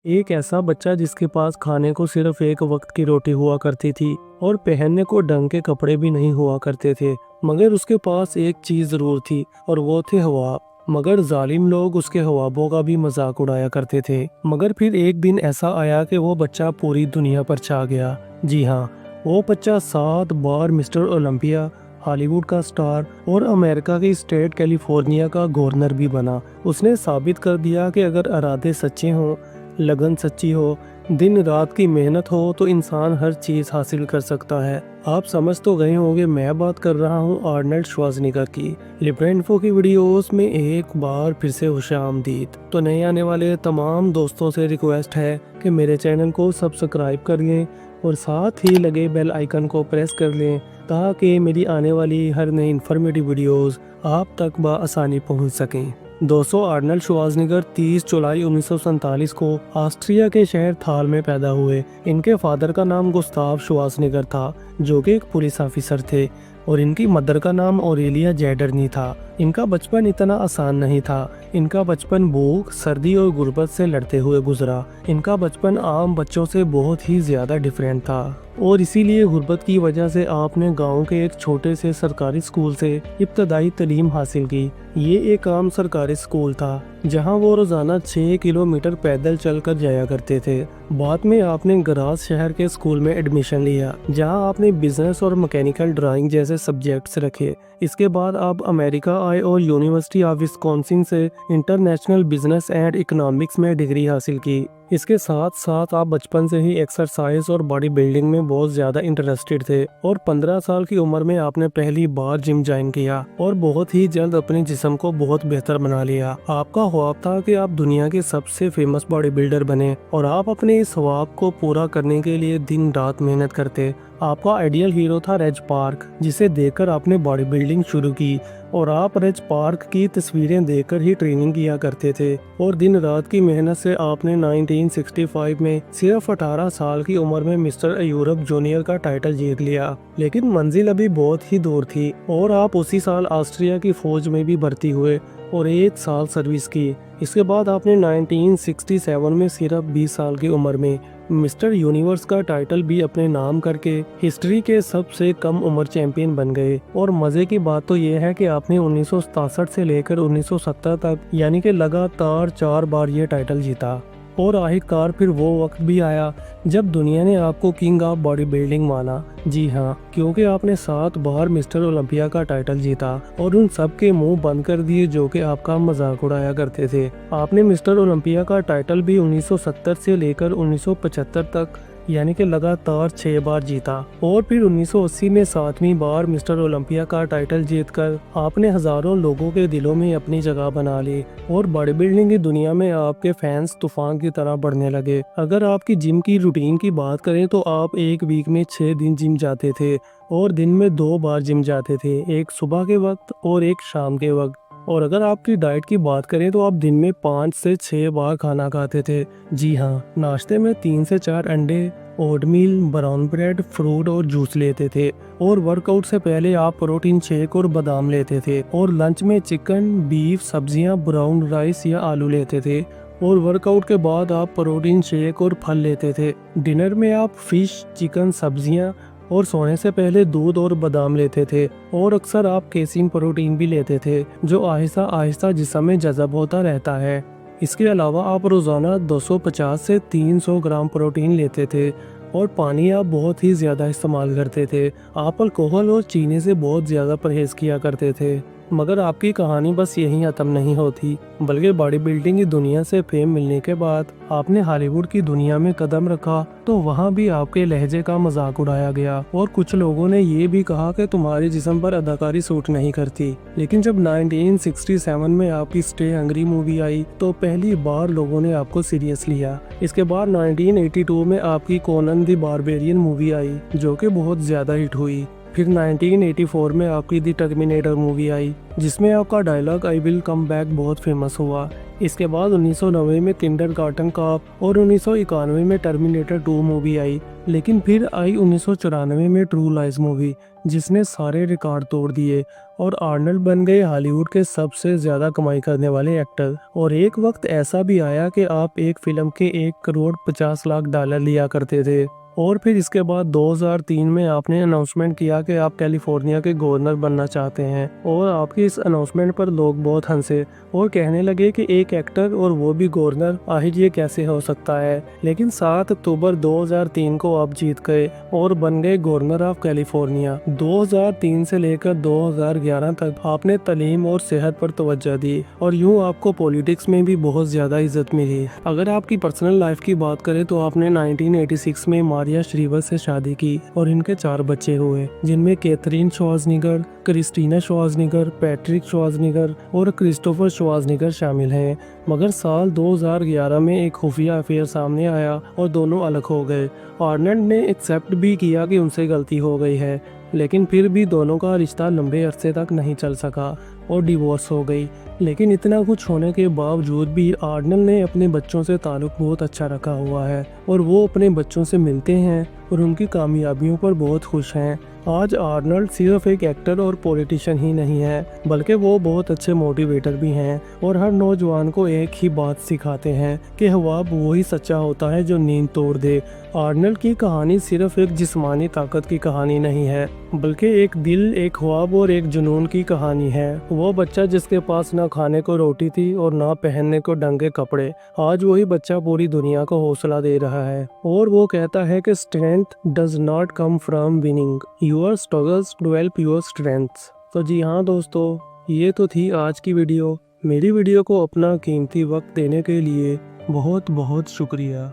एक ऐसा बच्चा जिसके पास खाने को सिर्फ एक वक्त की रोटी हुआ करती थी और पहनने को ढंग के कपड़े भी नहीं हुआ करते थे। मगर उसके पास एक चीज जरूर थी और वो थे हवा। मगर जालिम लोग उसके हवाबों का भी मजाक उड़ाया करते थे। मगर फिर एक दिन ऐसा आया कि वो बच्चा पूरी दुनिया पर छा गया। जी हाँ, वो बच्चा 7 बार मिस्टर ओलंपिया, हॉलीवुड का स्टार और अमेरिका की स्टेट कैलिफोर्निया का गवर्नर भी बना। उसने साबित कर दिया कि अगर इरादे सच्चे हों, लगन सच्ची हो, दिन रात की मेहनत हो तो इंसान हर चीज हासिल कर सकता है। आप समझ तो गए होंगे मैं बात कर रहा हूँ आर्नल्ड श्वार्ज़नेगर की। लिब्रा इन्फो की वीडियोस में एक बार फिर से खुशामदीद। तो नए आने वाले तमाम दोस्तों से रिक्वेस्ट है कि मेरे चैनल को सब्सक्राइब कर लें और साथ ही लगे बेल आइकन को प्रेस कर लें ताकि मेरी आने वाली हर नई इन्फॉर्मेटिव वीडियोस आप तक बआसानी पहुंच सकें। दोस्तों, आर्नल्ड श्वार्ज़नेगर 30 जुलाई 1947 को ऑस्ट्रिया के शहर थाल में पैदा हुए। इनके फादर का नाम गुस्ताव श्वार्ज़नेगर था, जो कि एक पुलिस ऑफिसर थे, और इनकी मदर का नाम ऑरेलिया जैडरनी था। इनका बचपन इतना आसान नहीं था। इनका बचपन भूख, सर्दी और गुर्बत से लड़ते हुए गुजरा। इनका बचपन आम बच्चों से बहुत ही ज्यादा डिफरेंट था और इसीलिए गुर्बत की वजह से आपने गांव के एक छोटे से सरकारी स्कूल से इब्तदाई तालीम हासिल की। ये एक आम सरकारी स्कूल था जहां वो रोजाना 6 किलोमीटर पैदल चलकर जाया करते थे। बाद में आपने गराज शहर के स्कूल में एडमिशन लिया, जहां आपने बिजनेस और मैकेनिकल ड्राइंग जैसे सब्जेक्ट्स रखे। इसके बाद आप अमेरिका आए और यूनिवर्सिटी ऑफ विस्कॉन्सिन से इंटरनेशनल बिजनेस एंड इकोनॉमिक्स में डिग्री हासिल की। इसके साथ साथ आप बचपन से ही एक्सरसाइज और बॉडी बिल्डिंग में बहुत ज्यादा इंटरेस्टेड थे और 15 साल की उम्र में आपने पहली बार जिम ज्वाइन किया और बहुत ही जल्द अपने जिस्म को बहुत बेहतर बना लिया। आपका ख्वाब था कि आप दुनिया के सबसे फेमस बॉडी बिल्डर बने और आप अपने इस ख्वाब को पूरा करने के लिए दिन रात मेहनत करते। आपका आइडियल हीरो था रेज पार्क, जिसे देखकर आपने बॉडी बिल्डिंग शुरू की और आप रेज पार्क की तस्वीरें देखकर ही ट्रेनिंग किया करते थे और दिन रात की मेहनत से आपने 1965 में सिर्फ 18 साल की उम्र में मिस्टर यूरोप जूनियर का टाइटल जीत लिया। लेकिन मंजिल अभी बहुत ही दूर थी और आप उसी साल ऑस्ट्रिया की फौज में भी भर्ती हुए और 1 साल सर्विस की। इसके बाद आपने 1967 में सिर्फ 20 साल की उम्र में मिस्टर यूनिवर्स का टाइटल भी अपने नाम करके हिस्ट्री के सबसे कम उम्र चैंपियन बन गए। और मजे की बात तो ये है कि आपने 1967 से लेकर 1970 तक यानी कि लगातार 4 बार ये टाइटल जीता। और आखिरकार फिर वो वक्त भी आया जब दुनिया ने आपको किंग ऑफ बॉडी बिल्डिंग माना। जी हाँ, क्योंकि आपने 7 बार मिस्टर ओलंपिया का टाइटल जीता और उन सब के मुंह बंद कर दिए जो कि आपका मजाक उड़ाया करते थे। आपने मिस्टर ओलंपिया का टाइटल भी 1970 से लेकर 1975 तक यानी कि लगातार 6 बार जीता और फिर 1980 में 7वीं बार मिस्टर ओलंपिया का टाइटल जीतकर आपने हजारों लोगों के दिलों में अपनी जगह बना ली और बॉडी बिल्डिंग की दुनिया में आपके फैंस तूफान की तरह बढ़ने लगे। अगर आपकी जिम की रूटीन की बात करें तो आप एक वीक में 6 दिन जिम जाते थे और दिन में 2 बार जिम जाते थे, एक सुबह के वक्त और एक शाम के वक्त। और अगर आपकी डाइट की बात करें तो आप दिन में 5 से 6 बार खाना खाते थे। जी हाँ, नाश्ते में 3 से 4 अंडे, ओटमील, ब्राउन ब्रेड, फ्रूट और जूस लेते थे और वर्कआउट से पहले आप प्रोटीन शेक और बादाम लेते थे और लंच में चिकन, बीफ, सब्जियां, ब्राउन राइस या आलू लेते थे और वर्कआउट के बाद आप प्रोटीन शेक और फल लेते थे। डिनर में आप फिश, चिकन, सब्जियां और सोने से पहले दूध और बादाम लेते थे और अक्सर आप केसिन प्रोटीन भी लेते थे जो आहिस्ता आहिस्ता जिस्म में जज़ब होता रहता है। इसके अलावा आप रोज़ाना 250 से 300 ग्राम प्रोटीन लेते थे और पानी आप बहुत ही ज़्यादा इस्तेमाल करते थे। आप अल्कोहल और चीनी से बहुत ज़्यादा परहेज़ किया करते थे। मगर आपकी कहानी बस यहीं ख़त्म नहीं होती, बल्कि बॉडी बिल्डिंग की दुनिया से फेम मिलने के बाद आपने हॉलीवुड की दुनिया में कदम रखा तो वहाँ भी आपके लहजे का मजाक उड़ाया गया और कुछ लोगों ने ये भी कहा कि तुम्हारे जिस्म पर अदाकारी सूट नहीं करती। लेकिन जब 1967 में आपकी स्टे हंग्री मूवी आई तो पहली बार लोगों ने आपको सीरियस लिया। इसके बाद 1982 में आपकी कोनन द बारबेरियन मूवी आई जो कि बहुत ज़्यादा हिट हुई। फिर 1984 में आपकी द टर्मिनेटर मूवी आई जिसमें आपका dialogue I will come back बहुत फेमस हुआ। इसके बाद 1990 में किंडरगार्टन कॉप और 1991 में टर्मिनेटर 2 मूवी आई लेकिन फिर आई 1994 में ट्रू लाइज मूवी, जिसने सारे रिकॉर्ड तोड़ दिए और आर्नल्ड बन गए हॉलीवुड के सबसे ज़्यादा कमाई करने वाले एक्टर। और एक वक्त ऐसा भी आया कि आप एक फिल्म के 1 करोड़ 50 लाख डॉलर लिया करते थे। और फिर इसके बाद 2003 में आपने अनाउंसमेंट किया कि आप कैलिफोर्निया के गवर्नर बनना चाहते हैं, और आपकी इस अनाउंसमेंट पर लोग बहुत हंसे और कहने लगे कि एक एक्टर और वो भी गवर्नर, आखिर ये कैसे हो सकता है। लेकिन 7 अक्टूबर 2003 को आप जीत गए और बन गए गवर्नर ऑफ कैलिफोर्निया। 2003 से लेकर 2011 तक आपने तालीम और सेहत पर तवज्जो दी और यूँ आपको पॉलिटिक्स में भी बहुत ज़्यादा इज्जत मिली। अगर आपकी पर्सनल लाइफ की बात करें तो आपने 1986 में मारिया श्रीवर से शादी की और इनके 4 बच्चे हुए, जिनमें Katherine Schwarzenegger, Christina Schwarzenegger, Patrick Schwarzenegger और क्रिस्टोफर श्वार्ज़नेगर शामिल हैं। मगर साल 2011 में एक खुफिया अफेयर सामने आया और दोनों अलग हो गए। आर्नल्ड ने एक्सेप्ट भी किया कि उनसे गलती हो गई है, लेकिन फिर भी दोनों का रिश्ता लंबे अरसे तक नहीं चल सका और डिवोर्स हो गई। लेकिन इतना कुछ होने के बावजूद भी आर्नल्ड ने अपने बच्चों से ताल्लुक बहुत अच्छा रखा हुआ है और वो अपने बच्चों से मिलते हैं और उनकी कामयाबियों पर बहुत खुश हैं। आज आर्नल्ड सिर्फ एक एक्टर और पॉलिटिशियन ही नहीं है, बल्कि वो बहुत अच्छे मोटिवेटर भी हैं और हर नौजवान को एक ही बात सिखाते हैं कि ख्वाब वही सच्चा होता है जो नींद तोड़ दे। आर्नल्ड की कहानी सिर्फ एक जिस्मानी ताकत की कहानी नहीं है, बल्कि एक दिल, एक ख्वाब और एक जुनून की कहानी है। वो बच्चा जिसके पास ना खाने को रोटी थी और ना पहनने को ढंग के कपड़े, आज वही बच्चा पूरी दुनिया को हौसला दे रहा है। और वो कहता है कि strength does not come from winning, your struggles develop your strengths. तो जी हाँ दोस्तों, ये तो थी आज की वीडियो। मेरी वीडियो को अपना कीमती वक्त देने के लिए बहुत बहुत शुक्रिया।